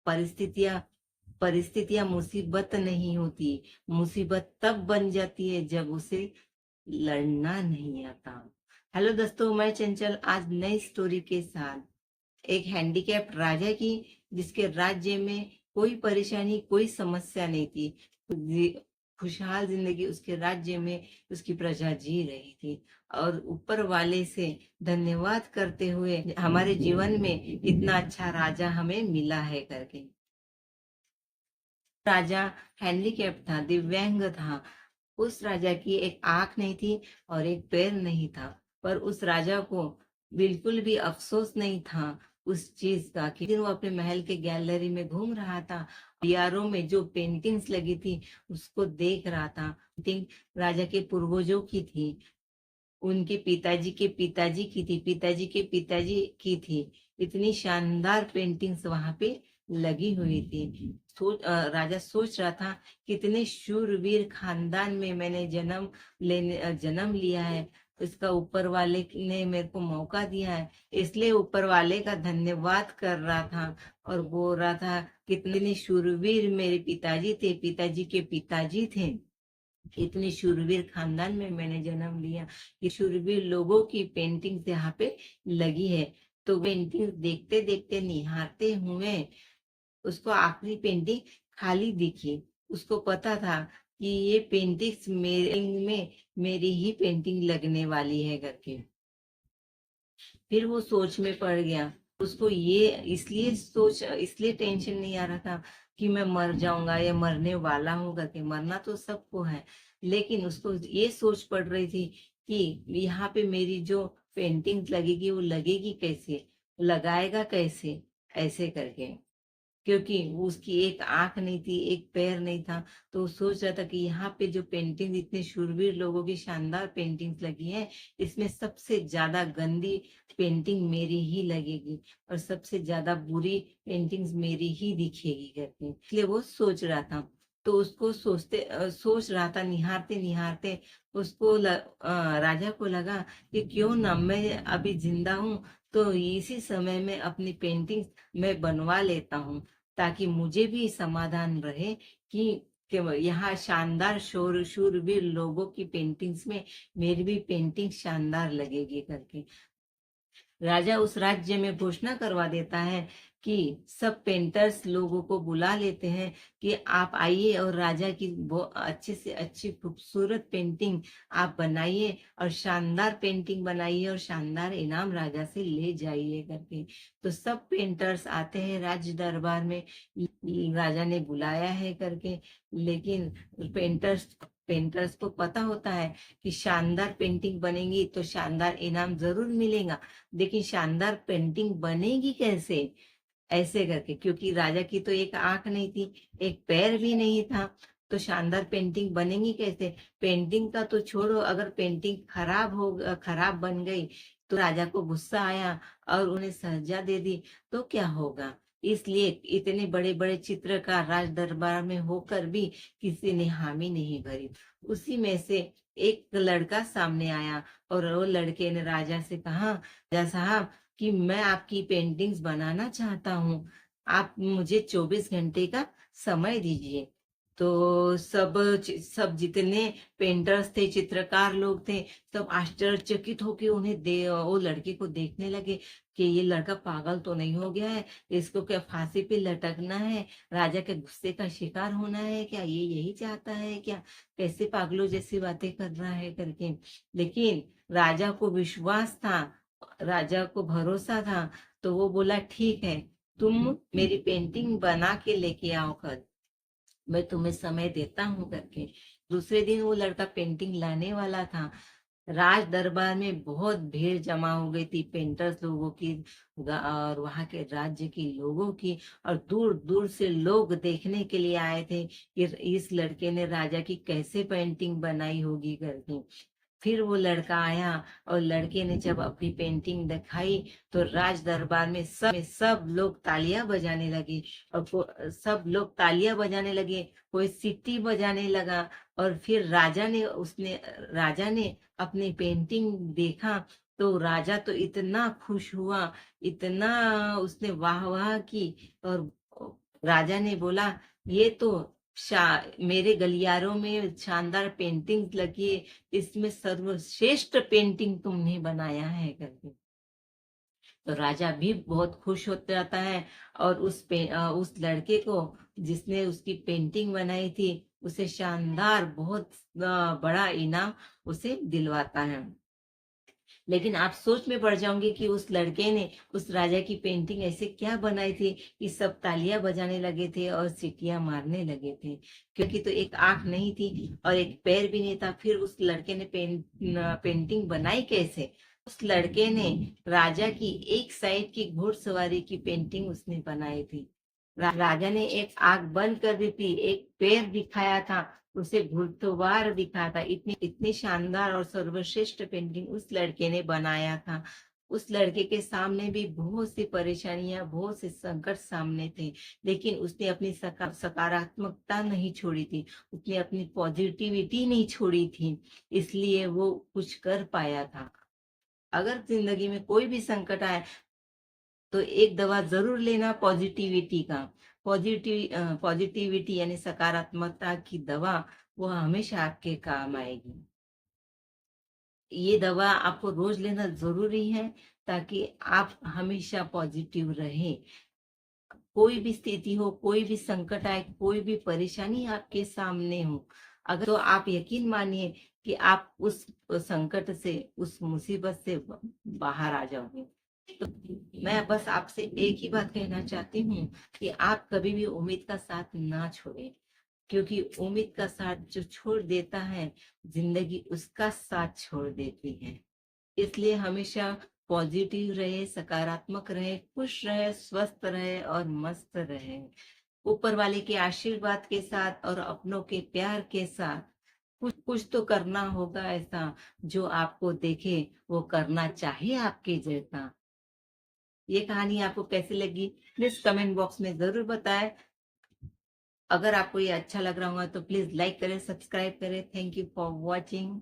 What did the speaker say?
परिस्थितियां परिस्थितियां मुसीबत नहीं होती, मुसीबत तब बन जाती है जब उसे लड़ना नहीं आता। हेलो दोस्तों, मैं चंचल आज नई स्टोरी के साथ एक हैंडीकैप्ड राजा की, जिसके राज्य में कोई परेशानी कोई समस्या नहीं थी। खुशहाल जिंदगी उसके राज्य में उसकी प्रजा जी रही थी और ऊपर वाले से धन्यवाद करते हुए हमारे जीवन में इतना अच्छा राजा हमें मिला है करके। राजा हैंडीकैप था, दिव्यांग था। उस राजा की एक आंख नहीं थी और एक पैर नहीं था, पर उस राजा को बिल्कुल भी अफसोस नहीं था उस चीज का कि वो अपने महल के गैलरी में घूम रहा था। दीवारों में जो पेंटिंग्स लगी थी उसको देख रहा था। पेंटिंग राजा के पूर्वजों की थी, उनके पिताजी की थी, पिताजी के पिताजी की थी। इतनी शानदार पेंटिंग्स वहां पे लगी हुई थी। राजा सोच रहा था, कितने शूरवीर खानदान में मैंने जन्म लिया है। इसका ऊपर वाले ने मेरे को मौका दिया है, इसलिए ऊपर वाले का धन्यवाद कर रहा था और बोल रहा था कितने शूरवीर मेरे पिताजी थे, पिताजी के पिताजी थे। इतने शूरवीर खानदान में मैंने जन्म लिया। ये शूरवीर लोगों की पेंटिंग यहाँ पे लगी है। तो पेंटिंग देखते देखते निहारते हुए उसको आखिरी पेंटिंग खाली दिखी। उसको पता था कि ये पेंटिंग्स मेरी ही पेंटिंग लगने वाली है करके। फिर वो सोच में पड़ गया। उसको ये इसलिए टेंशन नहीं आ रहा था कि मैं मर जाऊंगा या मरने वाला हूँ करके। मरना तो सबको है, लेकिन उसको ये सोच पड़ रही थी कि यहाँ पे मेरी जो पेंटिंग लगेगी वो लगेगी कैसे, लगाएगा कैसे, ऐसे करके। क्योंकि उसकी एक आंख नहीं थी, एक पैर नहीं था। तो वो सोच रहा था कि यहाँ पे जो पेंटिंग, इतने शूरवीर लोगों की शानदार पेंटिंग्स लगी है, इसमें सबसे ज्यादा गंदी पेंटिंग मेरी ही लगेगी और सबसे ज्यादा बुरी पेंटिंग्स मेरी ही दिखेगी करके। इसलिए वो सोच रहा था। तो उसको सोच रहा था, निहारते निहारते राजा को लगा कि क्यों ना मैं अभी जिंदा हूँ तो इसी समय में अपनी पेंटिंग्स मैं बनवा लेता हूँ, ताकि मुझे भी समाधान रहे कि यहाँ शानदार शूरवीर लोगों की पेंटिंग्स में मेरी भी पेंटिंग शानदार लगेगी करके। राजा उस राज्य में घोषणा करवा देता है कि सब पेंटर्स लोगों को बुला लेते हैं कि आप आइए और राजा की वो अच्छे से अच्छी खूबसूरत पेंटिंग आप बनाइए और शानदार पेंटिंग बनाइए और शानदार इनाम राजा से ले जाइए करके। तो सब पेंटर्स आते हैं राज दरबार में, राजा ने बुलाया है करके। लेकिन पेंटर्स पेंटर्स को पता होता है कि शानदार पेंटिंग बनेगी तो शानदार इनाम जरूर मिलेगा, लेकिन शानदार पेंटिंग बनेगी कैसे, ऐसे करके। क्योंकि राजा की तो एक आंख नहीं थी, एक पैर भी नहीं था, तो शानदार पेंटिंग बनेगी कैसे। पेंटिंग का तो छोड़ो, अगर पेंटिंग खराब बन गई तो राजा को गुस्सा आया और उन्हें सजा दे दी तो क्या होगा। इसलिए इतने बड़े बड़े चित्रकार राज दरबार में होकर भी किसी ने हामी नहीं भरी। उसी में से एक लड़का सामने आया और वो लड़के ने राजा से कहा, राजा साहब, कि मैं आपकी पेंटिंग्स बनाना चाहता हूँ, आप मुझे 24 घंटे का समय दीजिए। तो सब जितने पेंटर्स थे, चित्रकार लोग थे, सब आश्चर्यचकित होकर वो लड़के को देखने लगे कि ये लड़का पागल तो नहीं हो गया है, इसको क्या फांसी पे लटकना है, राजा के गुस्से का शिकार होना है क्या, ये यही चाहता है क्या, कैसे पागलों जैसी बातें कर रहा है करके। लेकिन राजा को विश्वास था, राजा को भरोसा था। तो वो बोला, ठीक है, तुम मेरी पेंटिंग बना के लेके आओ कल, मैं तुम्हें समय देता हूँ करके। दूसरे दिन वो लड़का पेंटिंग लाने वाला था। राज दरबार में बहुत भीड़ जमा हो गई थी, पेंटर्स लोगों की और वहां के राज्य के लोगों की, और दूर दूर से लोग देखने के लिए आए थे कि इस लड़के ने राजा की कैसे पेंटिंग बनाई होगी करके। फिर वो लड़का आया और लड़के ने जब अपनी पेंटिंग दिखाई तो राज दरबार में सब लोग तालियां बजाने लगे और सब लोग तालियां बजाने लगे, कोई सीटी बजाने लगा। और फिर राजा ने अपनी पेंटिंग देखा तो राजा तो इतना खुश हुआ, इतना उसने वाह वाह की और राजा ने बोला, ये तो मेरे गलियारों में शानदार पेंटिंग लगी है, इसमें सर्वश्रेष्ठ पेंटिंग तुमने बनाया है करके। तो राजा भी बहुत खुश हो जाता है और उस लड़के को जिसने उसकी पेंटिंग बनाई थी, उसे शानदार बहुत बड़ा इनाम उसे दिलवाता है। लेकिन आप सोच में पड़ जाओगे कि उस लड़के ने उस राजा की पेंटिंग ऐसे क्या बनाई थी कि सब तालियां बजाने लगे थे और सीटियां मारने लगे थे, क्योंकि तो एक आंख नहीं थी और एक पैर भी नहीं था। फिर उस लड़के ने पेंटिंग बनाई कैसे? उस लड़के ने राजा की एक साइड की घुड़सवारी की पेंटिंग उसने बनाई थी। राजा ने एक आंख बंद कर दी थी, एक पैर दिखाया था, उसे घुड़सवार दिखा था। इतनी इतनी शानदार और सर्वश्रेष्ठ पेंटिंग उस लड़के ने बनाया था। उस लड़के के सामने भी बहुत सी परेशानियां, बहुत से संकट सामने थे, लेकिन उसने अपनी सकारात्मकता नहीं छोड़ी थी, उसने अपनी पॉजिटिविटी नहीं छोड़ी थी, इसलिए वो कुछ कर पाया था। अगर जिंदगी में कोई भी संकट आए तो एक दवा जरूर लेना पॉजिटिविटी का। पॉजिटिविटी यानी सकारात्मकता की दवा, वो हमेशा आपके काम आएगी। ये दवा आपको रोज लेना जरूरी है, ताकि आप हमेशा पॉजिटिव रहे। कोई भी स्थिति हो, कोई भी संकट आए, कोई भी परेशानी आपके सामने हो, अगर तो आप यकीन मानिए कि आप उस संकट से, उस मुसीबत से बाहर आ जाओगे। तो मैं बस आपसे एक ही बात कहना चाहती हूँ कि आप कभी भी उम्मीद का साथ ना छोड़ें, क्योंकि उम्मीद का साथ जो छोड़ देता है, जिंदगी उसका साथ छोड़ देती है। इसलिए हमेशा पॉजिटिव रहे, सकारात्मक रहे, खुश रहे, स्वस्थ रहे और मस्त रहे। ऊपर वाले के आशीर्वाद के साथ और अपनों के प्यार के साथ कुछ कुछ तो करना होगा ऐसा जो आपको देखे, वो करना चाहे आपके जैसा। ये कहानी आपको कैसी लगी, प्लीज कमेंट बॉक्स में जरूर बताएं। अगर आपको ये अच्छा लग रहा होगा तो प्लीज लाइक करें, सब्सक्राइब करें। Thank you for watching.